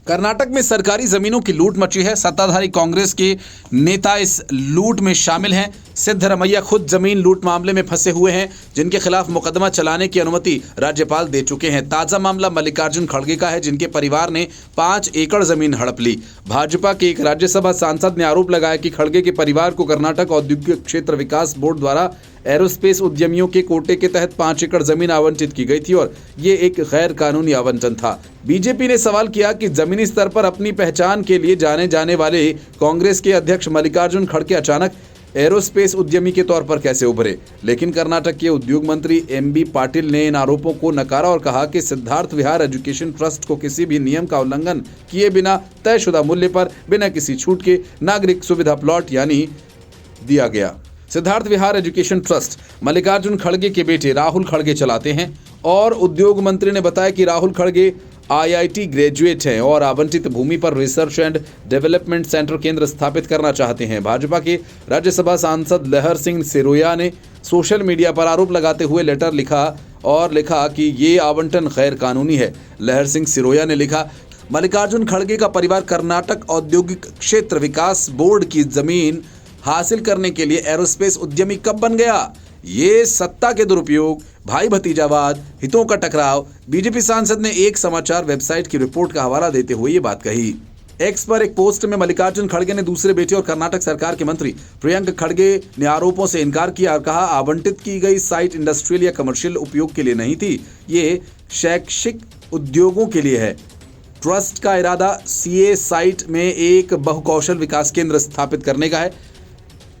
कर्नाटक में सरकारी जमीनों की लूट मची है। सत्ताधारी कांग्रेस के नेता इस लूट में शामिल हैं। सिद्धरमैया खुद जमीन लूट मामले में फंसे हुए हैं, जिनके खिलाफ मुकदमा चलाने की अनुमति राज्यपाल दे चुके हैं। ताजा मामला मल्लिकार्जुन खड़गे का है, जिनके परिवार ने 5 एकड़ जमीन हड़प ली। भाजपा के एक राज्यसभा सांसद ने आरोप लगाया कि खड़गे के परिवार को कर्नाटक औद्योगिक क्षेत्र विकास बोर्ड द्वारा एरोस्पेस उद्यमियों के कोटे के तहत 5 एकड़ जमीन आवंटित की गई थी और ये एक गैर कानूनी आवंटन था। बीजेपी ने सवाल किया कि जमीनी स्तर पर अपनी पहचान के लिए जाने जाने वाले कांग्रेस के अध्यक्ष मल्लिकार्जुन खड़गे अचानक एरोस्पेस उद्यमी के तौर पर कैसे उभरे। लेकिन कर्नाटक के उद्योग मंत्री एमबी पाटिल ने इन आरोपों को नकारा और कहा कि सिद्धार्थ विहार एजुकेशन ट्रस्ट को किसी भी नियम का उल्लंघन किए बिना तयशुदा मूल्य पर बिना किसी छूट के नागरिक सुविधा प्लॉट यानी दिया गया। सिद्धार्थ विहार एजुकेशन ट्रस्ट मल्लिकार्जुन खड़गे के बेटे राहुल खड़गे चलाते हैं और उद्योग मंत्री ने बताया कि राहुल खड़गे आईआईटी ग्रेजुएट हैं और आवंटित भूमि पर रिसर्च एंड डेवलपमेंट सेंटर केंद्र स्थापित करना चाहते हैं। भाजपा के राज्यसभा सांसद लहर सिंह सिरोया ने सोशल मीडिया पर आरोप लगाते हुए लेटर लिखा कि ये आवंटन गैर कानूनी है। लहर सिंह सिरोया ने लिखा, मल्लिकार्जुन खड़गे का परिवार कर्नाटक औद्योगिक क्षेत्र विकास बोर्ड की जमीन हासिल करने के लिए एरोस्पेस उद्यमी कब बन गया? ये सत्ता के दुरुपयोग, भाई भतीजावाद, हितों का टकराव। बीजेपी सांसद ने एक समाचार वेबसाइट की रिपोर्ट का हवाला देते हुए ये बात कही। एक्स पर एक पोस्ट में मल्लिकार्जुन खड़गे ने दूसरे बेटे और कर्नाटक सरकार के मंत्री प्रियंक खड़गे ने आरोपों से इनकार किया और कहा, आवंटित की गई साइट इंडस्ट्रियल या कमर्शियल उपयोग के लिए नहीं थी, ये शैक्षिक उद्योगों के लिए है। ट्रस्ट का इरादा सीए साइट में एक बहुकौशल विकास केंद्र स्थापित करने का है।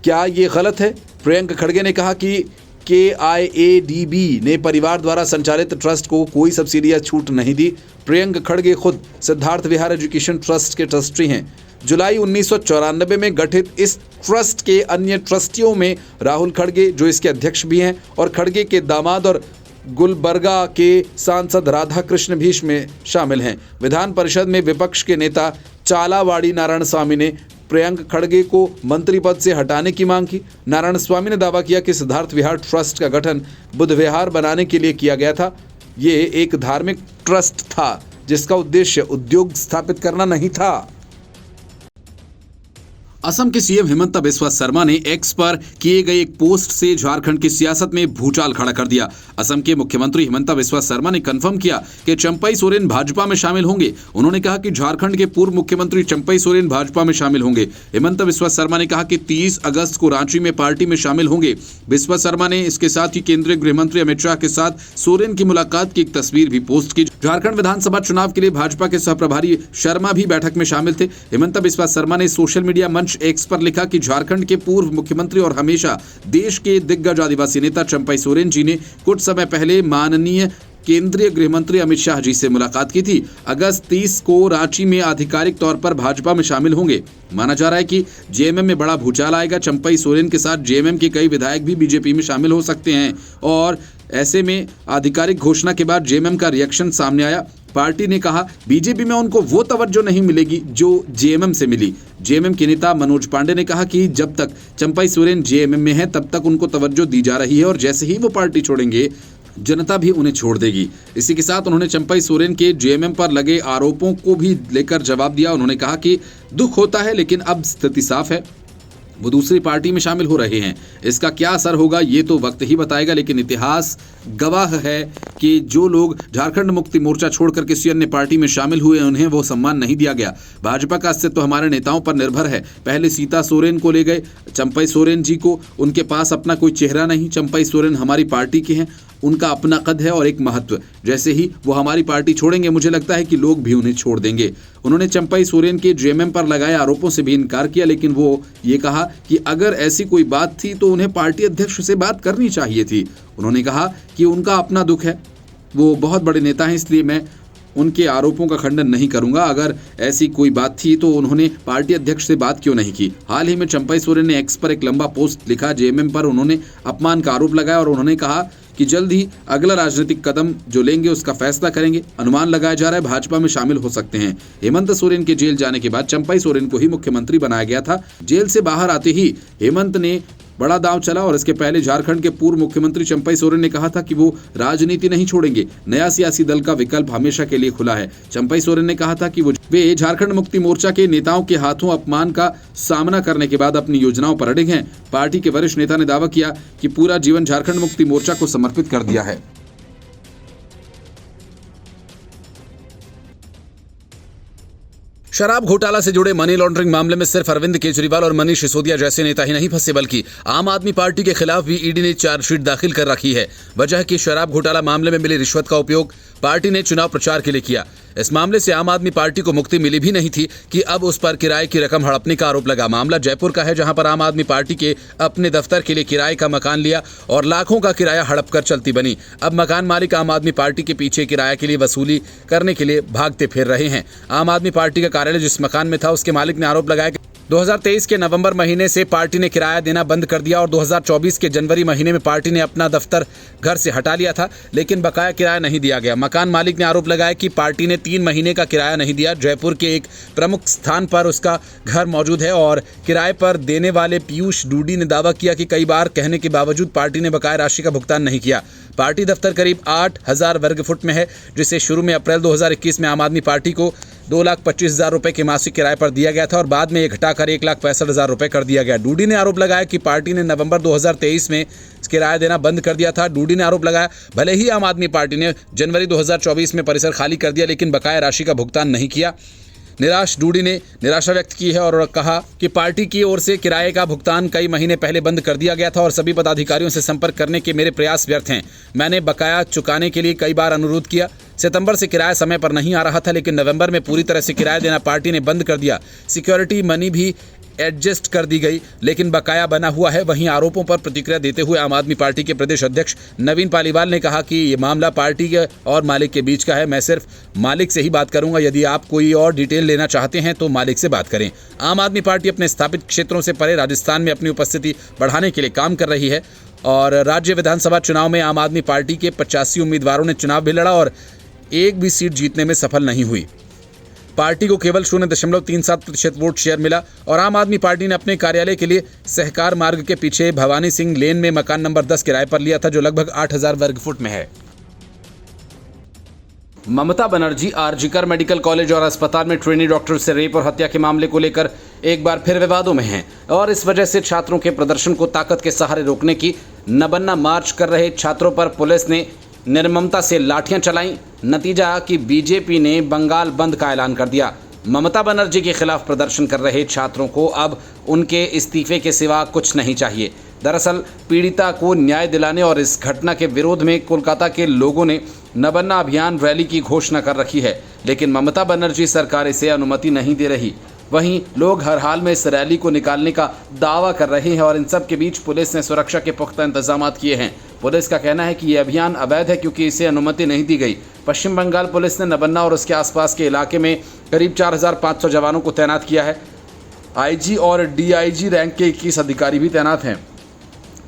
क्या ये गलत है? प्रियंक खड़गे ने कहा कि KIADB ने परिवार द्वारा संचालित ट्रस्ट को कोई सब्सिडी या छूट नहीं दी। प्रियंक खड़गे खुद सिद्धार्थ विहार एजुकेशन ट्रस्ट के ट्रस्टी हैं। जुलाई 1994 में गठित इस ट्रस्ट के अन्य ट्रस्टियों में राहुल खड़गे, जो इसके अध्यक्ष भी हैं, और खड़गे के दामाद और गुलबर्गा के सांसद राधा कृष्ण भी इसमें शामिल हैं। विधान परिषद में विपक्ष के नेता चालावाड़ी नारायण स्वामी ने प्रियंक खड़गे को मंत्री पद से हटाने की मांग की। नारायण स्वामी ने दावा किया कि सिद्धार्थ विहार ट्रस्ट का गठन बुद्ध विहार बनाने के लिए किया गया था। ये एक धार्मिक ट्रस्ट था जिसका उद्देश्य उद्योग स्थापित करना नहीं था। असम के सीएम हिमंता बिस्वा शर्मा ने एक्स पर किए गए एक पोस्ट से झारखंड की सियासत में भूचाल खड़ा कर दिया। असम के मुख्यमंत्री हिमंता बिस्वा शर्मा ने कंफर्म किया कि चंपई सोरेन भाजपा में शामिल होंगे। उन्होंने कहा कि झारखंड के पूर्व मुख्यमंत्री चंपई सोरेन भाजपा में शामिल होंगे। हिमंता बिस्वा शर्मा ने कहा कि 30 अगस्त को रांची में पार्टी में शामिल होंगे। बिस्वा शर्मा ने इसके साथ ही केंद्रीय गृह मंत्री अमित शाह के साथ सोरेन की मुलाकात की एक तस्वीर भी पोस्ट की। झारखंड विधानसभा चुनाव के लिए भाजपा के सहप्रभारी शर्मा भी बैठक में शामिल थे। हिमंता बिस्वा शर्मा ने सोशल मीडिया मंच एक्स पर लिखा कि झारखंड के पूर्व मुख्यमंत्री और हमेशा देश के दिग्गज आदिवासी नेता चंपई सोरेन जी ने कुछ समय पहले माननीय केंद्रीय गृह मंत्री अमित शाह जी से मुलाकात की थी। अगस्त 30 को रांची में आधिकारिक तौर पर भाजपा में शामिल होंगे। माना जा रहा है कि जेएमएम में बड़ा भूचाल आएगा। चंपई सोरेन के साथ जेएमएम के कई विधायक भी बीजेपी में शामिल हो सकते हैं और ऐसे में आधिकारिक घोषणा के बाद जेएमएम का रिएक्शन सामने आया। पार्टी ने कहा बीजेपी में उनको वो तवज्जो नहीं मिलेगी जो जेएमएम से मिली। जेएमएम के नेता मनोज पांडे ने कहा कि जब तक चंपई सोरेन जेएमएम में है तब तक उनको तवज्जो दी जा रही है और जैसे ही वो पार्टी छोड़ेंगे जनता भी उन्हें छोड़ देगी। इसी के साथ उन्होंने चंपई सोरेन के जेएमएम पर लगे आरोपों को भी लेकर जवाब दिया। उन्होंने कहा कि दुख होता है लेकिन अब स्थिति साफ है, वो दूसरी पार्टी में शामिल हो रहे हैं। इसका क्या असर होगा ये तो वक्त ही बताएगा, लेकिन इतिहास गवाह है कि जो लोग झारखंड मुक्ति मोर्चा छोड़कर किसी अन्य पार्टी में शामिल हुए उन्हें वो सम्मान नहीं दिया गया। भाजपा का अस्तित्व हमारे नेताओं पर निर्भर है। पहले सीता सोरेन को ले गए, चंपई सोरेन जी को, उनके पास अपना कोई चेहरा नहीं। चंपई सोरेन हमारी पार्टी के हैं, उनका अपना कद है और एक महत्व। जैसे ही वो हमारी पार्टी छोड़ेंगे मुझे लगता है कि लोग भी उन्हें छोड़ देंगे। उन्होंने चंपई सोरेन के जेएमएम पर लगाए आरोपों से भी इनकार किया, लेकिन वो ये कहा कि अगर ऐसी कोई बात थी तो उन्हें पार्टी अध्यक्ष से बात करनी चाहिए थी। उन्होंने कहा कि उनका अपना दुख है, वो बहुत बड़े नेता हैं, इसलिए मैं उनके आरोपों का खंडन नहीं करूंगा। अगर ऐसी कोई बात थी तो उन्होंने पार्टी अध्यक्ष से बात क्यों नहीं की। हाल ही में चंपई सोरेन ने एक्स पर एक लंबा पोस्ट लिखा। जेएमएम पर उन्होंने अपमान का आरोप लगाया और उन्होंने कहा कि जल्द ही अगला राजनीतिक कदम जो लेंगे उसका फैसला करेंगे। अनुमान लगाया जा रहा है भाजपा में शामिल हो सकते हैं। हेमंत सोरेन के जेल जाने के बाद चंपई सोरेन को ही मुख्यमंत्री बनाया गया था। जेल से बाहर आते ही हेमंत ने बड़ा दांव चला और इसके पहले झारखंड के पूर्व मुख्यमंत्री चंपई सोरेन ने कहा था कि वो राजनीति नहीं छोड़ेंगे, नया सियासी दल का विकल्प हमेशा के लिए खुला है। चंपई सोरेन ने कहा था कि वे झारखंड मुक्ति मोर्चा के नेताओं के हाथों अपमान का सामना करने के बाद अपनी योजनाओं पर अड़िग हैं। पार्टी के वरिष्ठ नेता ने दावा किया कि पूरा जीवन झारखंड मुक्ति मोर्चा को समर्पित कर दिया है। शराब घोटाला से जुड़े मनी लॉन्ड्रिंग मामले में सिर्फ अरविंद केजरीवाल और मनीष सिसोदिया जैसे नेता ही नहीं फंसे, बल्कि आम आदमी पार्टी के खिलाफ भी ईडी ने चार्जशीट दाखिल कर रखी है। वजह है कि शराब घोटाला मामले में मिली रिश्वत का उपयोग पार्टी ने चुनाव प्रचार के लिए किया। इस मामले से आम आदमी पार्टी को मुक्ति मिली भी नहीं थी कि अब उस पर किराए की रकम हड़पने का आरोप लगा। मामला जयपुर का है, जहां पर आम आदमी पार्टी के अपने दफ्तर के लिए किराए का मकान लिया और लाखों का किराया हड़प कर चलती बनी। अब मकान मालिक आम आदमी पार्टी के पीछे किराए के लिए वसूली करने के लिए भागते फिर रहे हैं। आम आदमी पार्टी का कार्यालय जिस मकान में था, उसके मालिक ने आरोप लगाया कि 2023 के नवंबर महीने से पार्टी ने किराया देना बंद कर दिया और 2024 के जनवरी महीने में पार्टी ने अपना दफ्तर घर से हटा लिया था, लेकिन बकाया किराया नहीं दिया गया। मकान मालिक ने आरोप लगाया कि पार्टी ने 3 महीने का किराया नहीं दिया। जयपुर के एक प्रमुख स्थान पर उसका घर मौजूद है और किराए पर देने वाले पीयूष डूडी ने दावा किया कि कई बार कहने के बावजूद पार्टी ने बकाया राशि का भुगतान नहीं किया। पार्टी दफ्तर करीब 8,000 वर्ग फुट में है, जिसे शुरू में अप्रैल 2021 में आम आदमी पार्टी को 2,25,000 रुपए के मासिक किराए पर दिया गया था और बाद में ये घटाकर 1,65,000 रुपए कर दिया गया। डूडी ने आरोप लगाया कि पार्टी ने नवंबर 2023 में किराया देना बंद कर दिया था। डूडी ने आरोप लगाया भले ही आम आदमी पार्टी ने जनवरी 2024 में परिसर खाली कर दिया, लेकिन बकाया राशि का भुगतान नहीं किया। निराश डूडी ने निराशा व्यक्त की है और कहा कि पार्टी की ओर से किराए का भुगतान कई महीने पहले बंद कर दिया गया था और सभी पदाधिकारियों से संपर्क करने के मेरे प्रयास व्यर्थ हैं। मैंने बकाया चुकाने के लिए कई बार अनुरोध किया। सितंबर से किराया समय पर नहीं आ रहा था, लेकिन नवंबर में पूरी तरह से किराया देना पार्टी ने बंद कर दिया। सिक्योरिटी मनी भी एडजस्ट कर दी गई, लेकिन बकाया बना हुआ है। वहीं आरोपों पर प्रतिक्रिया देते हुए आम आदमी पार्टी के प्रदेश अध्यक्ष नवीन पालीवाल ने कहा कि ये मामला पार्टी के और मालिक के बीच का है। मैं सिर्फ मालिक से ही बात करूंगा, यदि आप कोई और डिटेल लेना चाहते हैं तो मालिक से बात करें। आम आदमी पार्टी अपने स्थापित क्षेत्रों से परे राजस्थान में अपनी उपस्थिति बढ़ाने के लिए काम कर रही है और राज्य विधानसभा चुनाव में आम आदमी पार्टी के 85 उम्मीदवारों ने चुनाव भी लड़ा और एक भी सीट जीतने में सफल नहीं हुई। पार्टी को केवल 0.37% वोट शेयर मिला और आम आदमी पार्टी ने अपने कार्यालय के लिए सहकार मार्ग के पीछे भवानी सिंह लेन में मकान नंबर 10 किराए पर लिया था, जो लगभग 8,000 वर्ग फुट में है। ममता बनर्जी आरजीकर मेडिकल कॉलेज और अस्पताल में ट्रेनी डॉक्टर से रेप और हत्या के मामले को लेकर एक बार फिर विवादों में हैं और इस वजह से छात्रों के प्रदर्शन को ताकत के सहारे रोकने की नबन्ना मार्च कर रहे छात्रों पर पुलिस ने निर्ममता से लाठियां चलाईं। नतीजा कि बीजेपी ने बंगाल बंद का ऐलान कर दिया। ममता बनर्जी के खिलाफ प्रदर्शन कर रहे छात्रों को अब उनके इस्तीफे के सिवा कुछ नहीं चाहिए। दरअसल पीड़िता को न्याय दिलाने और इस घटना के विरोध में कोलकाता के लोगों ने नबन्ना अभियान रैली की घोषणा कर रखी है, लेकिन ममता बनर्जी सरकार इसे अनुमति नहीं दे रही। वहीं लोग हर हाल में इस रैली को निकालने का दावा कर रहे हैं और इन सब के बीच पुलिस ने सुरक्षा के पुख्ता इंतजाम किए हैं। पुलिस का कहना है कि ये अभियान अवैध है क्योंकि इसे अनुमति नहीं दी गई। पश्चिम बंगाल पुलिस ने नबन्ना और उसके आसपास के इलाके में करीब 4,500 जवानों को तैनात किया है। आईजी और डीआईजी रैंक के 21 अधिकारी भी तैनात हैं।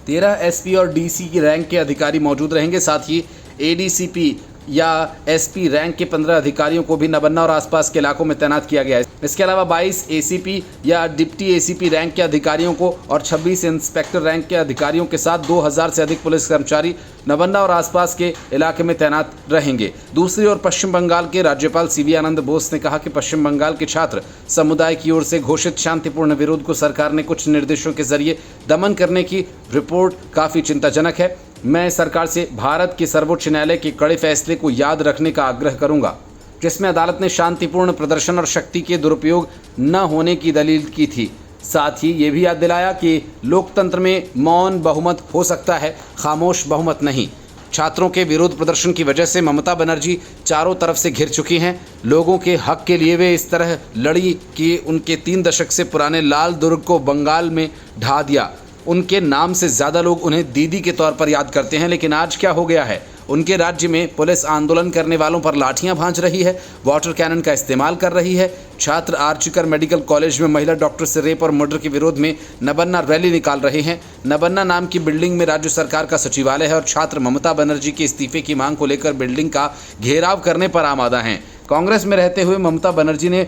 13 एसपी और डीसी की रैंक के अधिकारी मौजूद रहेंगे। साथ ही एडीसीपी या एसपी रैंक के 15 अधिकारियों को भी नबन्ना और आसपास के इलाकों में तैनात किया गया है। इसके अलावा 22 एसीपी या डिप्टी एसीपी रैंक के अधिकारियों को और 26 इंस्पेक्टर रैंक के अधिकारियों के साथ 2,000 से अधिक पुलिस कर्मचारी नबन्ना और आसपास के इलाके में तैनात रहेंगे। दूसरी ओर पश्चिम बंगाल के राज्यपाल सीवी आनंद बोस ने कहा कि पश्चिम बंगाल के छात्र समुदाय की ओर से घोषित शांतिपूर्ण विरोध को सरकार ने कुछ निर्देशों के जरिए दमन करने की रिपोर्ट काफ़ी चिंताजनक है। मैं सरकार से भारत के सर्वोच्च न्यायालय के कड़े फैसले को याद रखने का आग्रह करूंगा, जिसमें अदालत ने शांतिपूर्ण प्रदर्शन और शक्ति के दुरुपयोग न होने की दलील की थी। साथ ही ये भी याद दिलाया कि लोकतंत्र में मौन बहुमत हो सकता है, खामोश बहुमत नहीं। छात्रों के विरोध प्रदर्शन की वजह से ममता बनर्जी चारों तरफ से घिर चुकी हैं। लोगों के हक के लिए वे इस तरह लड़ी कि उनके 3 दशक से पुराने लाल दुर्ग को बंगाल में ढा दिया। उनके नाम से ज़्यादा लोग उन्हें दीदी के तौर पर याद करते हैं, लेकिन आज क्या हो गया है? उनके राज्य में पुलिस आंदोलन करने वालों पर लाठियां भांज रही है, वाटर कैनन का इस्तेमाल कर रही है। छात्र आर्चिकर मेडिकल कॉलेज में महिला डॉक्टर से रेप और मर्डर के विरोध में नबन्ना रैली निकाल रहे हैं। नबन्ना नाम की बिल्डिंग में राज्य सरकार का सचिवालय है और छात्र ममता बनर्जी के इस्तीफे की मांग को लेकर बिल्डिंग का घेराव करने पर आमादा हैं। कांग्रेस में रहते हुए ममता बनर्जी ने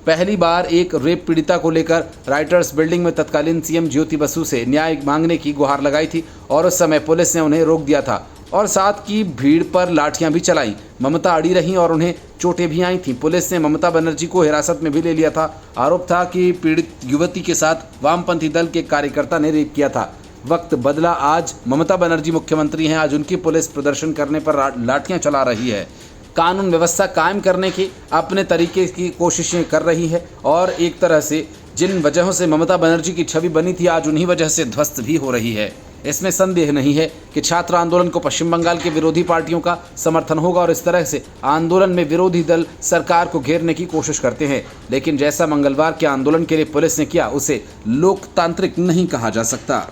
पहली बार एक रेप पीड़िता को लेकर राइटर्स बिल्डिंग में तत्कालीन सीएम ज्योति बसु से न्याय मांगने की गुहार लगाई थी और उस समय पुलिस ने उन्हें रोक दिया था और साथ की भीड़ पर लाठियां भी चलाई। ममता अड़ी रहीं और उन्हें चोटें भी आई थीं। पुलिस ने ममता बनर्जी को हिरासत में भी ले लिया था। आरोप था कि पीड़ित युवती के साथ वामपंथी दल के कार्यकर्ता ने रेप किया था। वक्त बदला, आज ममता बनर्जी मुख्यमंत्री हैं। आज उनकी पुलिस प्रदर्शन करने पर लाठियां चला रही है, कानून व्यवस्था कायम करने की अपने तरीके की कोशिशें कर रही है और एक तरह से जिन वजहों से ममता बनर्जी की छवि बनी थी आज उन्हीं वजह से ध्वस्त भी हो रही है। इसमें संदेह नहीं है कि छात्र आंदोलन को पश्चिम बंगाल के विरोधी पार्टियों का समर्थन होगा और इस तरह से आंदोलन में विरोधी दल सरकार को घेरने की कोशिश करते हैं। लेकिन जैसा मंगलवार के आंदोलन के लिए पुलिस ने किया उसे लोकतांत्रिक नहीं कहा जा सकता।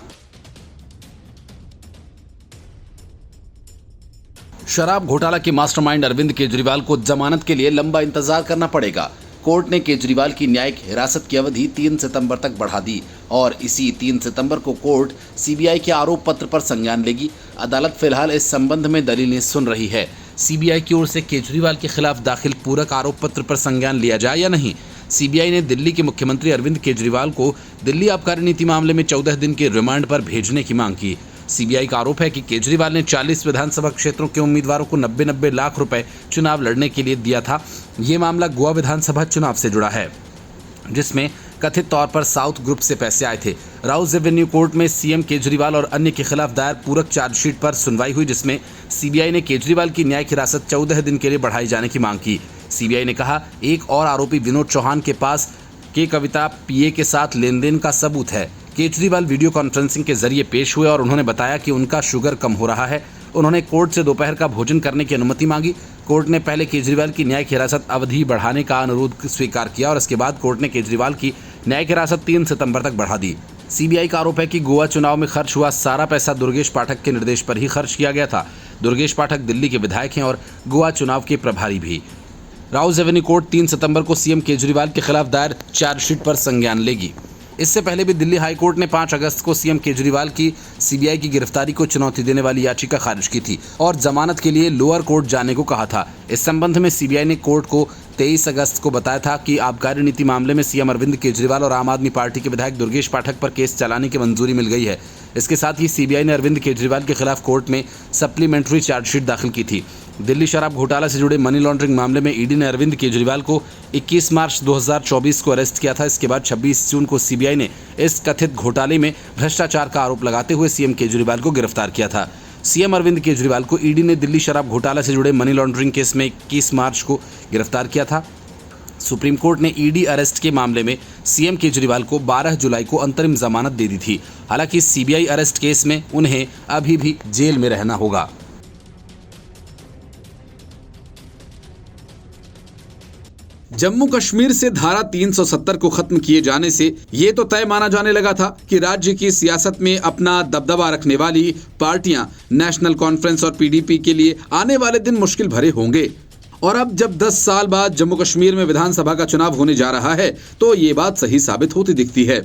शराब घोटाला के मास्टरमाइंड अरविंद केजरीवाल को जमानत के लिए लंबा इंतजार करना पड़ेगा। कोर्ट ने केजरीवाल की न्यायिक हिरासत की अवधि 3 सितंबर तक बढ़ा दी और इसी 3 सितंबर को कोर्ट सीबीआई के आरोप पत्र पर संज्ञान लेगी। अदालत फिलहाल इस संबंध में दलीलें सुन रही है। सीबीआई की ओर से केजरीवाल के खिलाफ दाखिल पूरक आरोप पत्र पर संज्ञान लिया जाए या नहीं। सीबीआई ने दिल्ली के मुख्यमंत्री अरविंद केजरीवाल को दिल्ली आबकारी नीति मामले में 14 दिन के रिमांड पर भेजने की मांग की। सीबीआई का आरोप है कि केजरीवाल ने 40 विधानसभा क्षेत्रों के उम्मीदवारों को 90-90 लाख रुपए चुनाव लड़ने के लिए दिया था। ये मामला गोवा विधानसभा चुनाव से जुड़ा है, जिसमें कथित तौर पर साउथ ग्रुप से पैसे आए थे। राउज एवेन्यू कोर्ट में सीएम केजरीवाल और अन्य के खिलाफ दायर पूरक चार्जशीट पर सुनवाई हुई, जिसमें सीबीआई ने केजरीवाल की न्यायिक हिरासत 14 दिन के लिए बढ़ाई जाने की मांग की। सीबीआई ने कहा, एक और आरोपी विनोद चौहान के पास के कविता पीए के साथ लेन देन का सबूत है। केजरीवाल वीडियो कॉन्फ्रेंसिंग के जरिए पेश हुए और उन्होंने बताया कि उनका शुगर कम हो रहा है। उन्होंने कोर्ट से दोपहर का भोजन करने की अनुमति मांगी। कोर्ट ने पहले केजरीवाल की न्यायिक हिरासत अवधि बढ़ाने का अनुरोध स्वीकार किया और इसके बाद कोर्ट ने केजरीवाल की न्यायिक हिरासत 3 सितंबर तक बढ़ा दी। सीबीआई का आरोप है कि गोवा चुनाव में खर्च हुआ सारा पैसा दुर्गेश पाठक के निर्देश पर ही खर्च किया गया था। दुर्गेश पाठक दिल्ली के विधायक हैं और गोवा चुनाव के प्रभारी भी। राउज एवेन्यू कोर्ट 3 सितंबर को सीएम केजरीवाल के खिलाफ दायर चार्जशीट पर संज्ञान लेगी। इससे पहले भी दिल्ली हाई कोर्ट ने 5 अगस्त को सीएम केजरीवाल की सीबीआई की गिरफ्तारी को चुनौती देने वाली याचिका खारिज की थी और जमानत के लिए लोअर कोर्ट जाने को कहा था। इस संबंध में सीबीआई ने कोर्ट को 23 अगस्त को बताया था कि आबकारी नीति मामले में सीएम अरविंद केजरीवाल और आम आदमी पार्टी के विधायक दुर्गेश पाठक पर केस चलाने की मंजूरी मिल गई है। इसके साथ ही सीबीआई ने अरविंद केजरीवाल के खिलाफ कोर्ट में सप्लीमेंट्री चार्जशीट दाखिल की थी। दिल्ली शराब घोटाला से जुड़े मनी लॉन्ड्रिंग मामले में ईडी ने अरविंद केजरीवाल को 21 मार्च 2024 को अरेस्ट किया था। इसके बाद 26 जून को सीबीआई ने इस कथित घोटाले में भ्रष्टाचार का आरोप लगाते हुए सीएम केजरीवाल को गिरफ्तार किया था। सीएम अरविंद केजरीवाल को ईडी ने दिल्ली शराब घोटाला से जुड़े मनी लॉन्ड्रिंग केस में 21 मार्च को गिरफ्तार किया था। सुप्रीम कोर्ट ने ईडी अरेस्ट के मामले में सीएम केजरीवाल को 12 जुलाई को अंतरिम जमानत दे दी थी। हालांकि सीबीआई अरेस्ट केस में उन्हें अभी भी जेल में रहना होगा। जम्मू कश्मीर से धारा 370 को खत्म किए जाने से ये तो तय माना जाने लगा था कि राज्य की सियासत में अपना दबदबा रखने वाली पार्टियां नेशनल कॉन्फ्रेंस और पीडीपी के लिए आने वाले दिन मुश्किल भरे होंगे। और अब जब 10 साल बाद जम्मू कश्मीर में विधानसभा का चुनाव होने जा रहा है तो ये बात सही साबित होती दिखती है।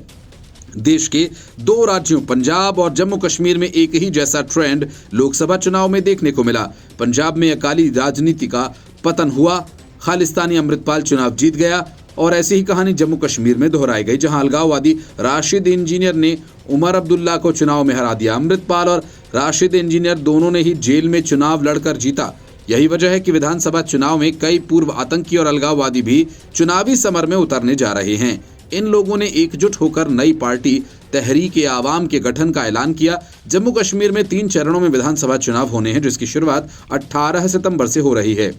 देश के 2 राज्यों पंजाब और जम्मू कश्मीर में एक ही जैसा ट्रेंड लोकसभा चुनाव में देखने को मिला। पंजाब में अकाली राजनीति का पतन हुआ, खालिस्तानी अमृतपाल चुनाव जीत गया और ऐसी ही कहानी जम्मू कश्मीर में दोहराई गई, जहां अलगाववादी राशिद इंजीनियर ने उमर अब्दुल्ला को चुनाव में हरा दिया। अमृतपाल और राशिद इंजीनियर दोनों ने ही जेल में चुनाव लड़कर जीता। यही वजह है कि विधानसभा चुनाव में कई पूर्व आतंकी और अलगाववादी भी चुनावी समर में उतरने जा रहे हैं। इन लोगों ने एकजुट होकर नई पार्टी तहरीक-ए-आवाम के गठन का ऐलान किया। जम्मू कश्मीर में 3 चरणों में विधानसभा चुनाव होने हैं, जिसकी शुरुआत 18 सितंबर से हो रही है।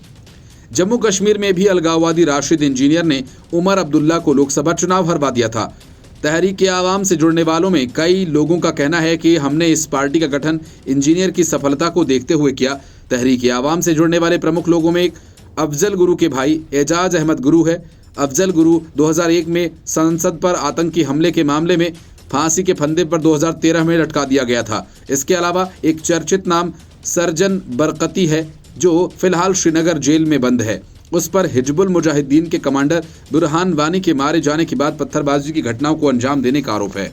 जम्मू कश्मीर में भी अलगाववादी राशिद इंजीनियर ने उमर अब्दुल्ला को लोकसभा चुनाव हरवा दिया था। तहरीक-ए-आवाम से जुड़ने वालों में कई लोगों का कहना है कि हमने इस पार्टी का गठन इंजीनियर की सफलता को देखते हुए किया। तहरीक-ए-आवाम से जुड़ने वाले प्रमुख लोगों में एक अफजल गुरु के भाई एजाज अहमद गुरु है। अफजल गुरु 2001 में संसद पर आतंकी हमले के मामले में फांसी के फंदे पर 2013 में लटका दिया गया था। इसके अलावा एक चर्चित नाम सरजन बरकती है जो फिलहाल श्रीनगर जेल में बंद है। उस पर हिजबुल मुजाहिदीन के कमांडर बुरहान वानी के मारे जाने के बाद पत्थरबाजी की घटनाओं को अंजाम देने का आरोप है।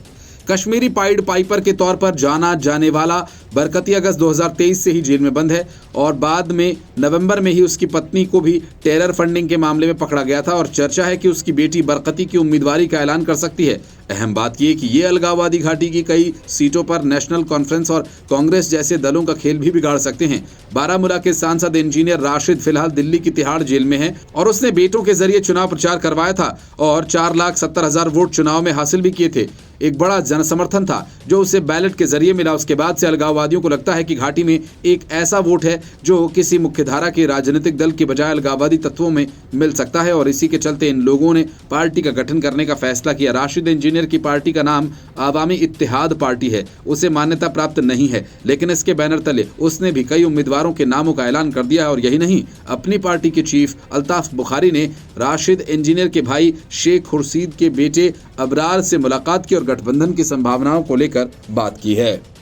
कश्मीरी पाइड पाइपर के तौर पर जाना जाने वाला बरकती अगस्त 2023 से ही जेल में बंद है और बाद में नवंबर में ही उसकी पत्नी को भी टेरर फंडिंग के मामले में पकड़ा गया था और चर्चा है कि उसकी बेटी बरकती की उम्मीदवारी का ऐलान कर सकती है। अहम बात यह कि ये अलगाववादी घाटी की कई सीटों पर नेशनल कॉन्फ्रेंस और कांग्रेस जैसे दलों का खेल भी बिगाड़ सकते हैं। बारामूला के सांसद इंजीनियर राशिद फिलहाल दिल्ली की तिहाड़ जेल में है और उसने बेटों के जरिए चुनाव प्रचार करवाया था और 4,70,000 वोट चुनाव में हासिल भी किए थे। एक बड़ा जनसमर्थन था जो उसे बैलेट के जरिए मिला। उसके बाद से अलगाववादियों को लगता है कि घाटी में एक ऐसा वोट है जो किसी मुख्यधारा के राजनीतिक दल के बजाय अलगाववादी तत्वों में मिल सकता है और इसी के चलते इन लोगों ने पार्टी का गठन करने का फैसला किया। राशिद इंजीनियर की पार्टी का नाम आवामी इत्तेहाद पार्टी है, उसे मान्यता प्राप्त नहीं है, लेकिन इसके बैनर तले उसने भी कई उम्मीदवारों के नामों का ऐलान कर दिया है और यही नहीं, अपनी पार्टी के चीफ अल्ताफ बुखारी ने राशिद इंजीनियर के भाई शेख खुर्शीद के बेटे अबरार से मुलाकात की और गठबंधन की संभावनाओं को लेकर बात की है।